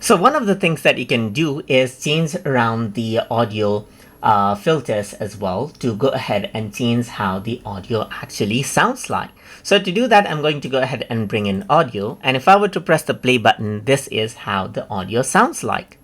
So one of the things that you can do is change around the audio filters as well to go ahead and change how the audio actually sounds like. So to do that, I'm going to go ahead and bring in audio. And if I were to press the play button, this is how the audio sounds like.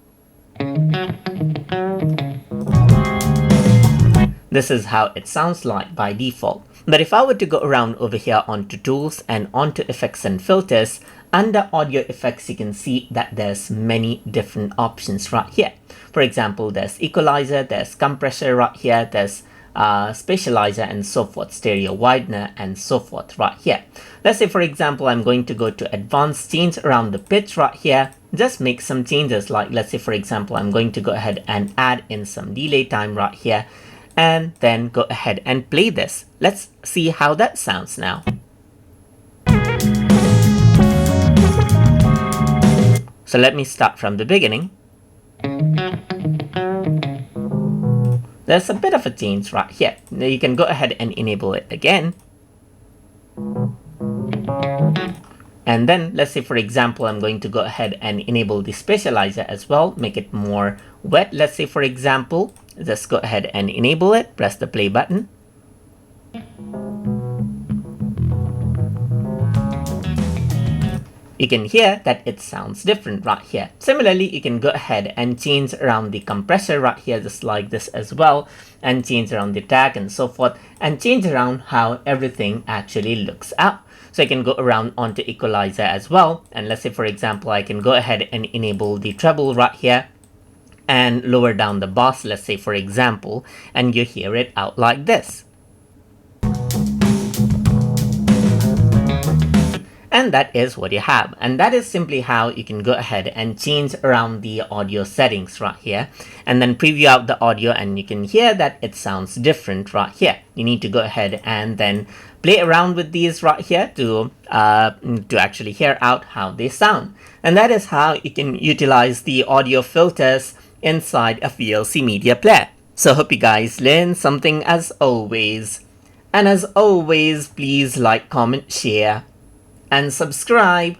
This is how it sounds like by default. But if I were to go around over here onto tools and onto effects and filters, under audio effects, you can see that there's many different options right here. For example, there's equalizer, there's compressor right here, there's spatializer and so forth, stereo widener and so forth right here. Let's say, for example, I'm going to go to advanced, change around the pitch right here, just make some changes. Like, let's say, for example, I'm going to go ahead and add in some delay time right here, and then go ahead and play this. Let's see how that sounds now. So let me start from the beginning. There's a bit of a change right here. Now you can go ahead and enable it again. And then let's say, for example, I'm going to go ahead and enable the spatializer as well, make it more wet. Let's say, for example, just go ahead and enable it, press the play button. You can hear that it sounds different right here. Similarly, you can go ahead and change around the compressor right here, just like this as well, and change around the tag and so forth, and change around how everything actually looks out. So I can go around onto equalizer as well. And let's say, for example, I can go ahead and enable the treble right here and lower down the bass, let's say, for example, and you hear it out like this. And that is what you have. And that is simply how you can go ahead and change around the audio settings right here, and then preview out the audio, and you can hear that it sounds different right here. You need to go ahead and then play around with these right here to actually hear out how they sound. And that is how you can utilize the audio filters inside a VLC Media Player. So hope you guys learned something as always. And as always, please like, comment, share, and subscribe.